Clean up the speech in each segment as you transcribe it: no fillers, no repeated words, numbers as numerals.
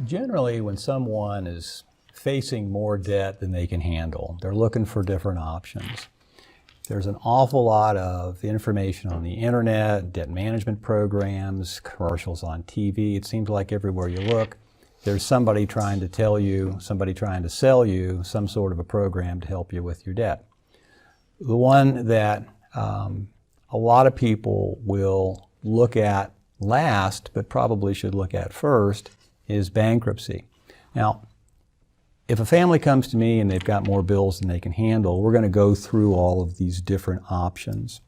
Generally, when someone is facing more debt than they can handle, they're looking for different options. There's an awful lot of information on the internet, debt management programs, commercials on TV. It seems like everywhere you look, there's somebody trying to tell you, somebody trying to sell you some sort of a program to help you with your debt. The one that a lot of people will look at last, but probably should look at first, is bankruptcy. Now, if a family comes to me and they've got more bills than they can handle, we're going to go through all of these different options.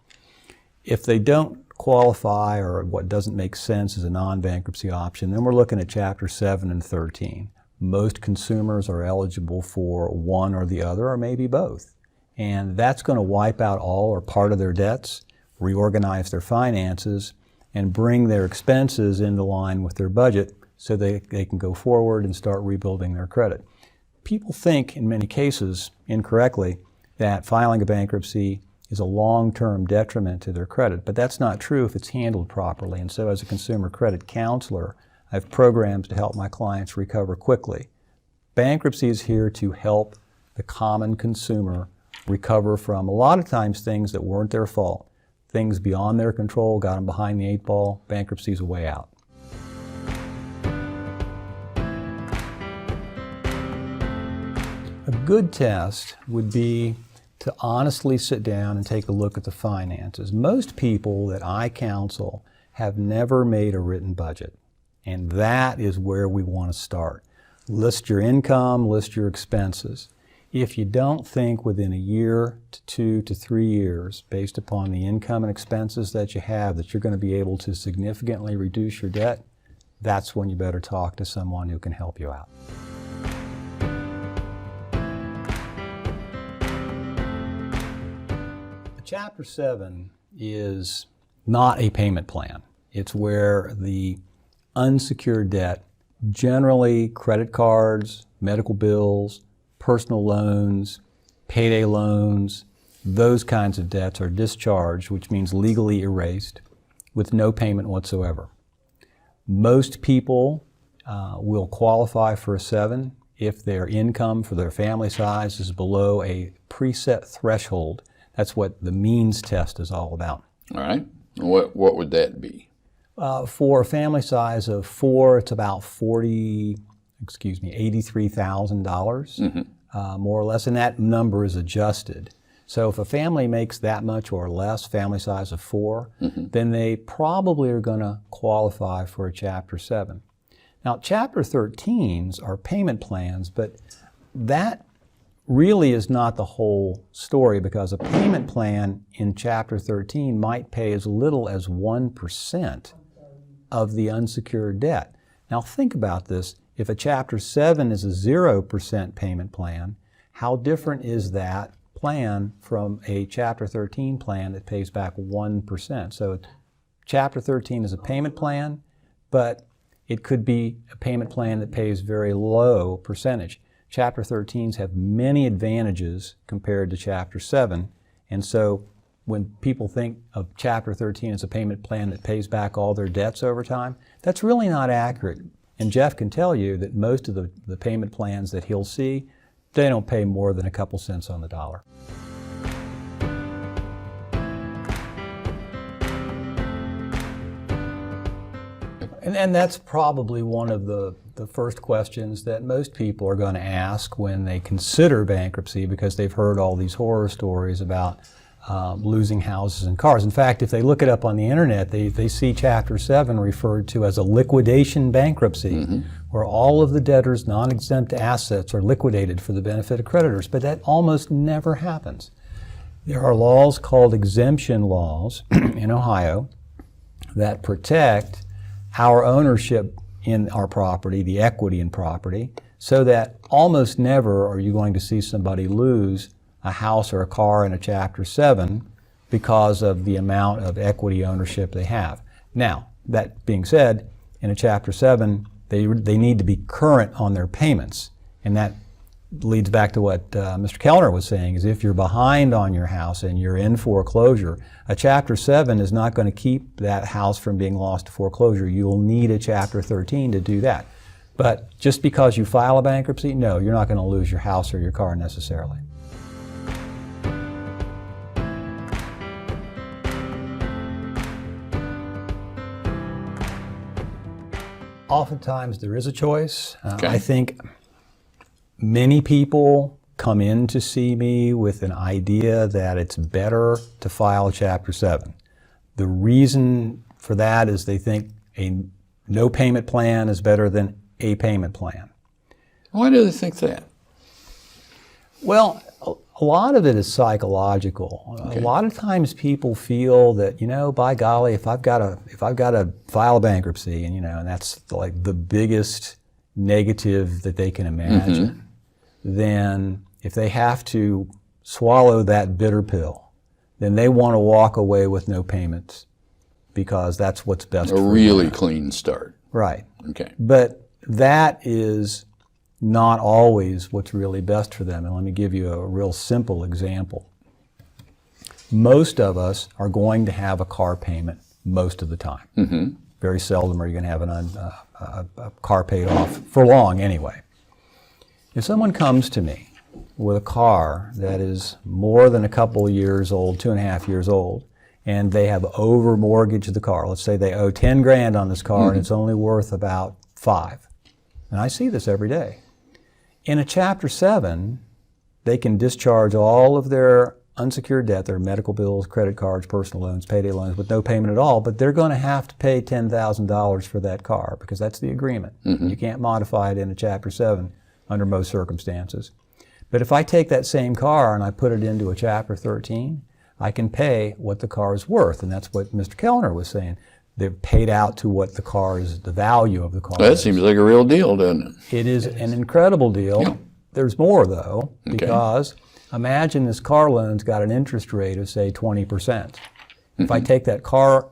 If they don't qualify or what doesn't make sense as a non-bankruptcy option, then we're looking at Chapter 7 and 13. Most consumers are eligible for one or the other, or maybe both. And that's going to wipe out all or part of their debts, reorganize their finances, and bring their expenses into line with their budget so they can go forward and start rebuilding their credit. People think, in many cases, incorrectly, that filing a bankruptcy is a long-term detriment to their credit, but that's not true if it's handled properly. And so as a consumer credit counselor, I have programs to help my clients recover quickly. Bankruptcy is here to help the common consumer recover from a lot of times things that weren't their fault. Things beyond their control got them behind the 8 ball. Bankruptcy is a way out. A good test would be to honestly sit down and take a look at the finances. Most people that I counsel have never made a written budget, and that is where we want to start. List your income, list your expenses. If you don't think within a year to 2 to 3 years, based upon the income and expenses that you have, that you're going to be able to significantly reduce your debt, that's when you better talk to someone who can help you out. Chapter 7 is not a payment plan. It's where the unsecured debt, generally credit cards, medical bills, personal loans, payday loans, those kinds of debts are discharged, which means legally erased, with no payment whatsoever. Most people will qualify for a 7 if their income for their family size is below a preset threshold. That's what the means test is all about. All right. What would that be? For a family size of 4, it's about $83,000, more or less, and that number is adjusted. So if a family makes that much or less, family size of 4, then they probably are going to qualify for a Chapter 7. Now, Chapter 13s are payment plans, but that really is not the whole story, because a payment plan in Chapter 13 might pay as little as 1% of the unsecured debt. Now think about this. If a Chapter 7 is a 0% payment plan, how different is that plan from a Chapter 13 plan that pays back 1%? So Chapter 13 is a payment plan, but it could be a payment plan that pays very low percentage. Chapter 13s have many advantages compared to Chapter 7, and so when people think of Chapter 13 as a payment plan that pays back all their debts over time, that's really not accurate. And Jeff can tell you that most of the payment plans that he'll see, they don't pay more than a couple cents on the dollar. And that's probably one of the first questions that most people are going to ask when they consider bankruptcy, because they've heard all these horror stories about losing houses and cars. In fact, if they look it up on the internet, they see Chapter 7 referred to as a liquidation bankruptcy, where all of the debtors' non-exempt assets are liquidated for the benefit of creditors. But that almost never happens. There are laws called exemption laws in Ohio that protect our ownership in our property, the equity in property, so that almost never are you going to see somebody lose a house or a car in a Chapter 7 because of the amount of equity ownership they have. Now, that being said, in a Chapter 7, they need to be current on their payments, and that leads back to what Mr. Kellner was saying, is if you're behind on your house and you're in foreclosure, a Chapter 7 is not going to keep that house from being lost to foreclosure. You'll need a Chapter 13 to do that. But just because you file a bankruptcy, no, you're not going to lose your house or your car necessarily. Oftentimes there is a choice. Okay. I think many people come in to see me with an idea that it's better to file Chapter 7. The reason for that is they think a no payment plan is better than a payment plan. Why do they think that? Well, a lot of it is psychological. Okay. A lot of times people feel that, by golly, if I've got to file a bankruptcy, and and that's like the biggest negative that they can imagine, then if they have to swallow that bitter pill, then they want to walk away with no payments because that's what's best for A them. really clean start. Right. Okay. But that is not always what's really best for them. And let me give you a real simple example. Most of us are going to have a car payment most of the time. Very seldom are you going to have a car paid off for long anyway. If someone comes to me with a car that is more than a couple of years old, 2.5 years old, and they have over mortgaged the car, let's say they owe 10 grand on this car and it's only worth about 5. And I see this every day. In a Chapter 7, they can discharge all of their unsecured debt, their medical bills, credit cards, personal loans, payday loans, with no payment at all, but they're going to have to pay $10,000 for that car because that's the agreement. You can't modify it in a Chapter 7 under most circumstances. But if I take that same car and I put it into a Chapter 13, I can pay what the car is worth, and that's what Mr. Kellner was saying. They're paid out to what the car is, the value of the car That is. seems like a real deal, doesn't it? It is an incredible deal. Yeah. There's more, though, Okay. because imagine this car loan's got an interest rate of, say, 20%. If I take that car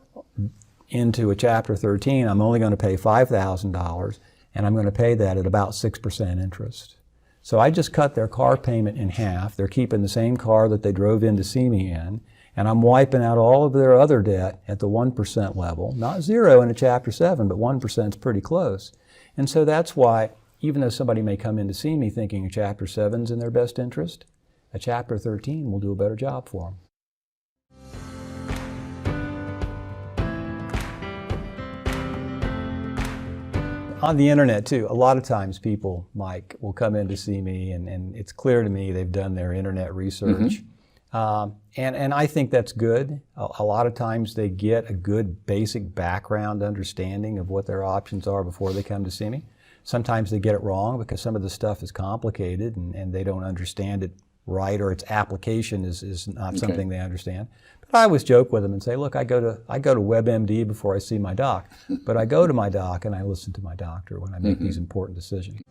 into a Chapter 13, I'm only going to pay $5,000, and I'm going to pay that at about 6% interest. So I just cut their car payment in half. They're keeping the same car that they drove in to see me in, and I'm wiping out all of their other debt at the 1% level. Not 0 in a Chapter 7, but 1% is pretty close. And so that's why, even though somebody may come in to see me thinking a Chapter 7's in their best interest, a Chapter 13 will do a better job for them. On the internet too, a lot of times people, Mike, will come in to see me and it's clear to me they've done their internet research. And I think that's good. A lot of times they get a good basic background understanding of what their options are before they come to see me. Sometimes they get it wrong because some of the stuff is complicated and they don't understand it right, or its application is not something they understand. But I always joke with them and say, look, I go to WebMD before I see my doc, but I go to my doc and I listen to my doctor when I make these important decisions.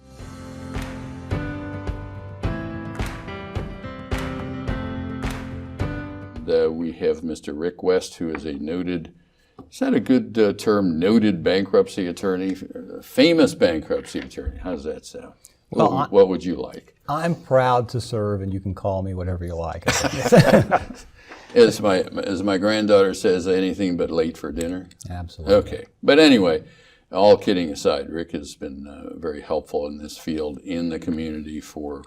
We have Mr. Rick West, who is a noted, is that a good term, noted bankruptcy attorney, famous bankruptcy attorney? How does that sound? Well, what would you like? I'm proud to serve, and you can call me whatever you like. As my granddaughter says, anything but late for dinner? Absolutely. Okay. But anyway, all kidding aside, Rick has been very helpful in this field in the community for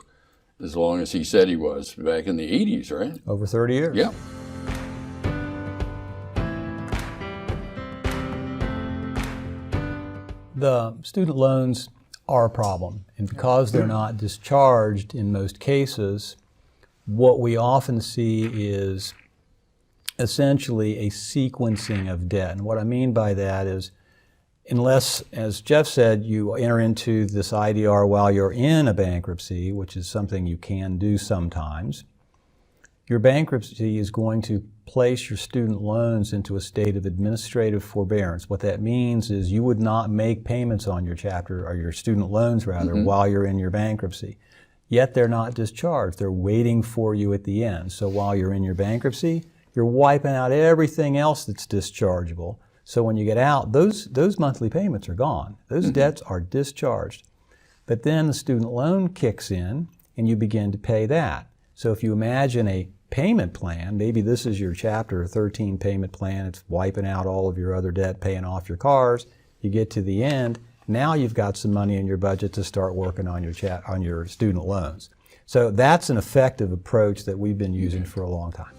as long as he said he was, back in the 80s, right? Over 30 years. Yeah. The student loans are a problem, and because they're not discharged in most cases, what we often see is essentially a sequencing of debt. And what I mean by that is, unless, as Jeff said, you enter into this IDR while you're in a bankruptcy, which is something you can do sometimes, your bankruptcy is going to place your student loans into a state of administrative forbearance. What that means is you would not make payments on your chapter, or your student loans rather, while you're in your bankruptcy. Yet they're not discharged. They're waiting for you at the end. So while you're in your bankruptcy, you're wiping out everything else that's dischargeable. So when you get out, those monthly payments are gone. Those debts are discharged. But then the student loan kicks in and you begin to pay that. So if you imagine a payment plan, maybe this is your Chapter 13 payment plan, it's wiping out all of your other debt, paying off your cars, you get to the end, Now you've got some money in your budget to start working on your student loans. So that's an effective approach that we've been using for a long time.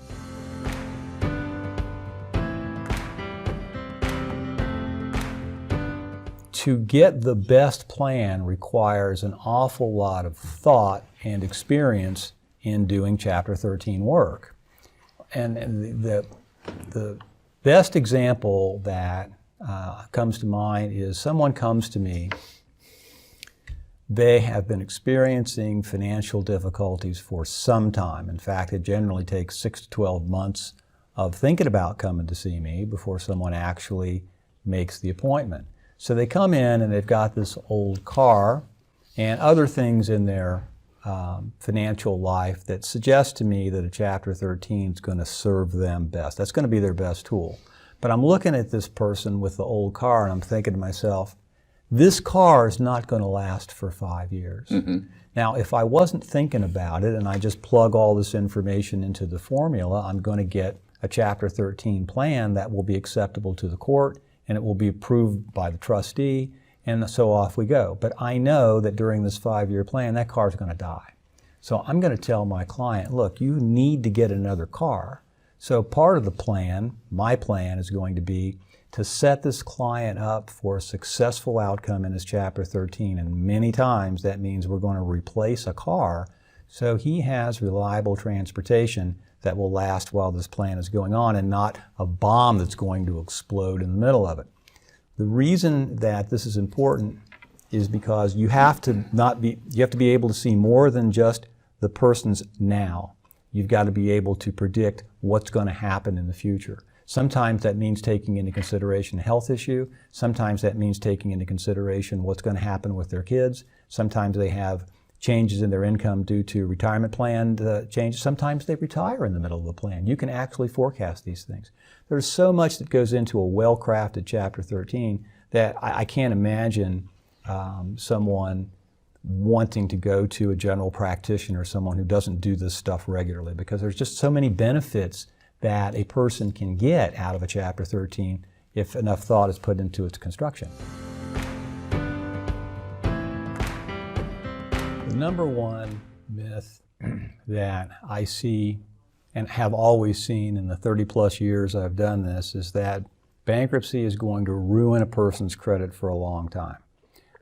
To get the best plan requires an awful lot of thought and experience in doing Chapter 13 work. And the best example that comes to mind is someone comes to me. They have been experiencing financial difficulties for some time. In fact, it generally takes 6 to 12 months of thinking about coming to see me before someone actually makes the appointment. So they come in and they've got this old car and other things in their financial life that suggest to me that a Chapter 13 is going to serve them best. That's going to be their best tool. But I'm looking at this person with the old car and I'm thinking to myself, this car is not going to last for 5 years. Mm-hmm. Now, if I wasn't thinking about it and I just plug all this information into the formula, I'm going to get a Chapter 13 plan that will be acceptable to the court and it will be approved by the trustee, and so off we go. But I know that during this 5-year plan, that car is going to die. So I'm going to tell my client, look, you need to get another car. So part of the plan, my plan, is going to be to set this client up for a successful outcome in his Chapter 13. And many times that means we're going to replace a car so he has reliable transportation that will last while this plan is going on and not a bomb that's going to explode in the middle of it. The reason that this is important is because you have to be able to see more than just the person's now. You've got to be able to predict what's going to happen in the future. Sometimes that means taking into consideration a health issue. Sometimes that means taking into consideration what's going to happen with their kids. Sometimes they have changes in their income due to retirement plan changes. Sometimes they retire in the middle of the plan. You can actually forecast these things. There's so much that goes into a well-crafted Chapter 13 that I can't imagine someone wanting to go to a general practitioner, someone who doesn't do this stuff regularly, because there's just so many benefits that a person can get out of a Chapter 13 if enough thought is put into its construction. The number one myth that I see and have always seen in the 30-plus years I've done this is that bankruptcy is going to ruin a person's credit for a long time.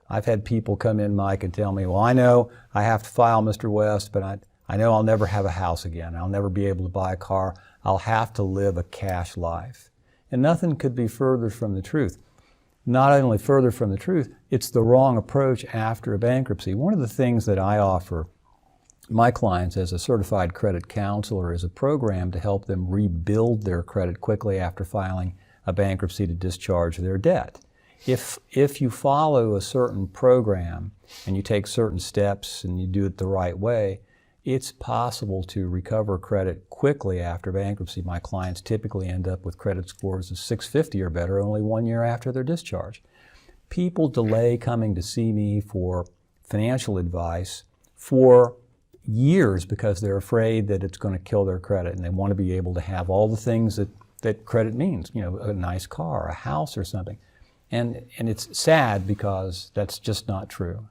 I've had people come in, Mike, and tell me, well, I know I have to file, Mr. West, but I know I'll never have a house again. I'll never be able to buy a car. I'll have to live a cash life. And nothing could be further from the truth. Not only further from the truth, it's the wrong approach after a bankruptcy. One of the things that I offer my clients as a certified credit counselor is a program to help them rebuild their credit quickly after filing a bankruptcy to discharge their debt. If you follow a certain program and you take certain steps and you do it the right way, it's possible to recover credit quickly after bankruptcy. My clients typically end up with credit scores of 650 or better only 1 year after their discharge. People delay coming to see me for financial advice for years because they're afraid that it's going to kill their credit, and they want to be able to have all the things that credit means, you know, a nice car, a house or something. And it's sad because that's just not true.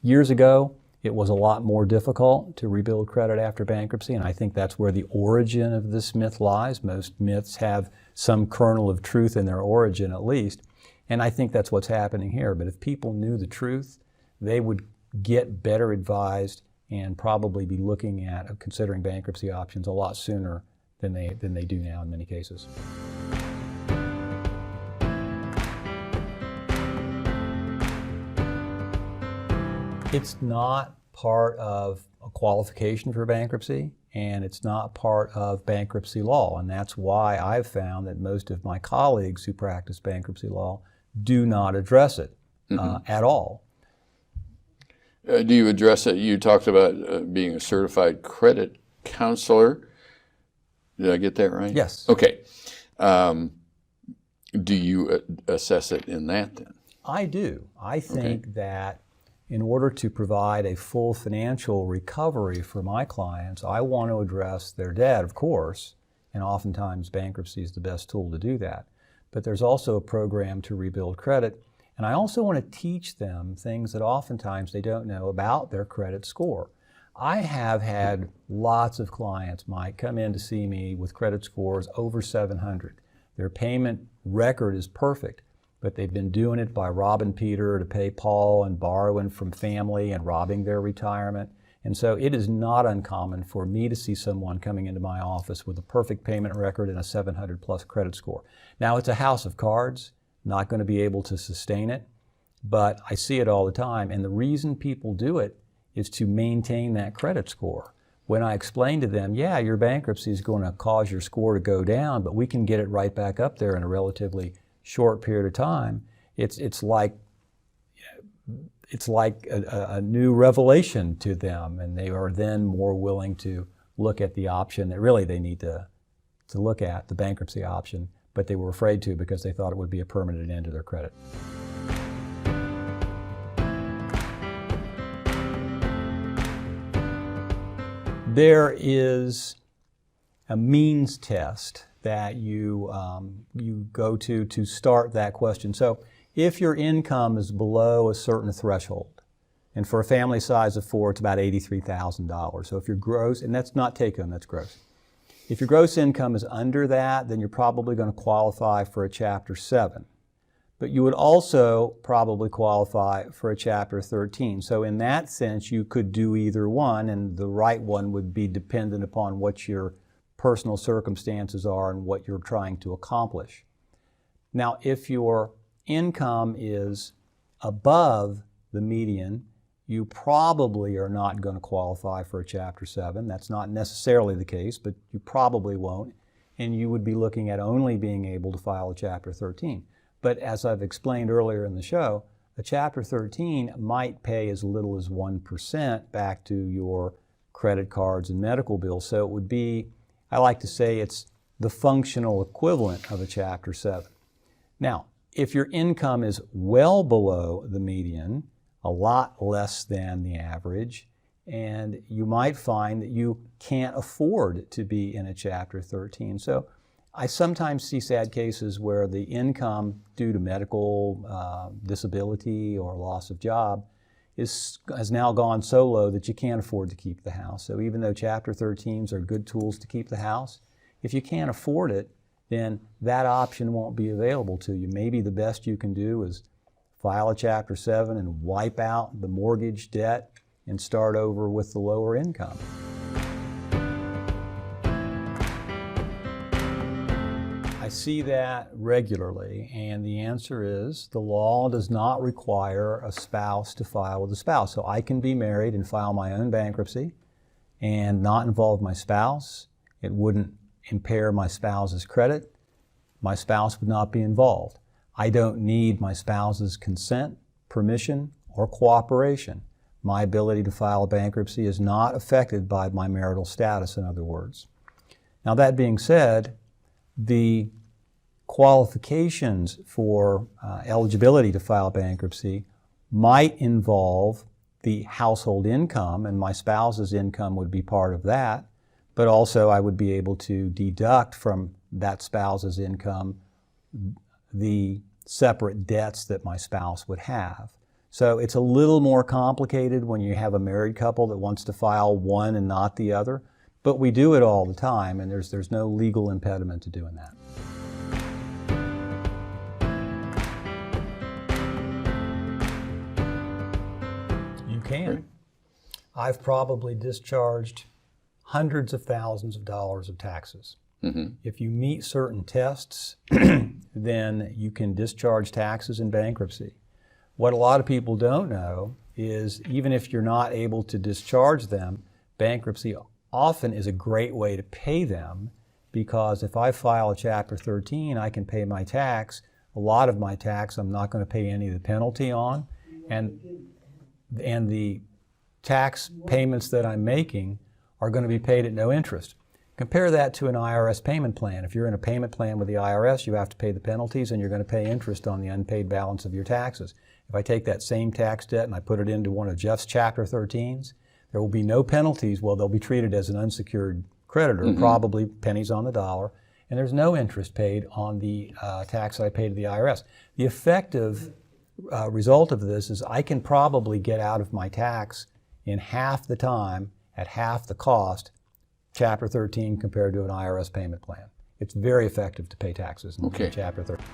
Years ago, it was a lot more difficult to rebuild credit after bankruptcy, and I think that's where the origin of this myth lies. Most myths have some kernel of truth in their origin at least, and I think that's what's happening here. But if people knew the truth, they would get better advised and probably be looking at considering bankruptcy options a lot sooner than they do now in many cases. It's not part of a qualification for bankruptcy, and it's not part of bankruptcy law, and that's why I've found that most of my colleagues who practice bankruptcy law do not address it at all. Do you address it? You talked about being a certified credit counselor. Did I get that right? Yes. Okay. Do you assess it in that then? I do. I think that in order to provide a full financial recovery for my clients, I want to address their debt, of course, and oftentimes bankruptcy is the best tool to do that. But there's also a program to rebuild credit, And I also want to teach them things that oftentimes they don't know about their credit score. I have had lots of clients, Mike, come in to see me with credit scores over 700. Their payment record is perfect, but they've been doing it by robbing Peter to pay Paul and borrowing from family and robbing their retirement. And so it is not uncommon for me to see someone coming into my office with a perfect payment record and a 700 plus credit score. Now, it's a house of cards, not going to be able to sustain it, but I see it all the time. And the reason people do it is to maintain that credit score. When I explain to them, yeah, your bankruptcy is going to cause your score to go down, but we can get it right back up there in a relatively short period of time, it's like a new revelation to them, and they are then more willing to look at the option that really they need to look at, the bankruptcy option, but they were afraid to because they thought it would be a permanent end to their credit. There is a means test that you go to start that question. So if your income is below a certain threshold, and for a family size of 4, it's about $83,000. So if your gross, and that's not take home, that's gross. If your gross income is under that, then you're probably going to qualify for a Chapter 7. But you would also probably qualify for a Chapter 13. So in that sense, you could do either one, and the right one would be dependent upon what your personal circumstances are and what you're trying to accomplish. Now, if your income is above the median, you probably are not going to qualify for a Chapter 7. That's not necessarily the case, but you probably won't. And you would be looking at only being able to file a Chapter 13. But as I've explained earlier in the show, a Chapter 13 might pay as little as 1% back to your credit cards and medical bills. So it would be, I like to say, it's the functional equivalent of a Chapter 7. Now, if your income is well below the median, a lot less than the average, and you might find that you can't afford to be in a Chapter 13. So I sometimes see sad cases where the income due to medical disability or loss of job has now gone so low that you can't afford to keep the house. So even though Chapter 13s are good tools to keep the house, if you can't afford it, then that option won't be available to you. Maybe the best you can do is file a Chapter 7 and wipe out the mortgage debt and start over with the lower income. I see that regularly, and the answer is the law does not require a spouse to file with a spouse. So I can be married and file my own bankruptcy and not involve my spouse. It wouldn't impair my spouse's credit. My spouse would not be involved. I don't need my spouse's consent, permission, or cooperation. My ability to file a bankruptcy is not affected by my marital status, in other words. Now, that being said, the qualifications for eligibility to file bankruptcy might involve the household income, and my spouse's income would be part of that, but also I would be able to deduct from that spouse's income the separate debts that my spouse would have. So it's a little more complicated when you have a married couple that wants to file one and not the other, but we do it all the time, and there's no legal impediment to doing that. You can. I've probably discharged hundreds of thousands of dollars of taxes. Mm-hmm. If you meet certain tests, then you can discharge taxes in bankruptcy. What a lot of people don't know is even if you're not able to discharge them, bankruptcy often is a great way to pay them, because if I file a Chapter 13, I can pay my tax. A lot of my tax I'm not going to pay any of the penalty on, and the tax payments that I'm making are going to be paid at no interest. Compare that to an IRS payment plan. If you're in a payment plan with the IRS, you have to pay the penalties and you're going to pay interest on the unpaid balance of your taxes. If I take that same tax debt and I put it into one of Jeff's Chapter 13s, there will be no penalties. Well, they'll be treated as an unsecured creditor, probably pennies on the dollar, and there's no interest paid on the tax that I pay to the IRS. The effective result of this is I can probably get out of my tax in half the time at half the cost, Chapter 13 compared to an IRS payment plan. It's very effective to pay taxes in Chapter 13.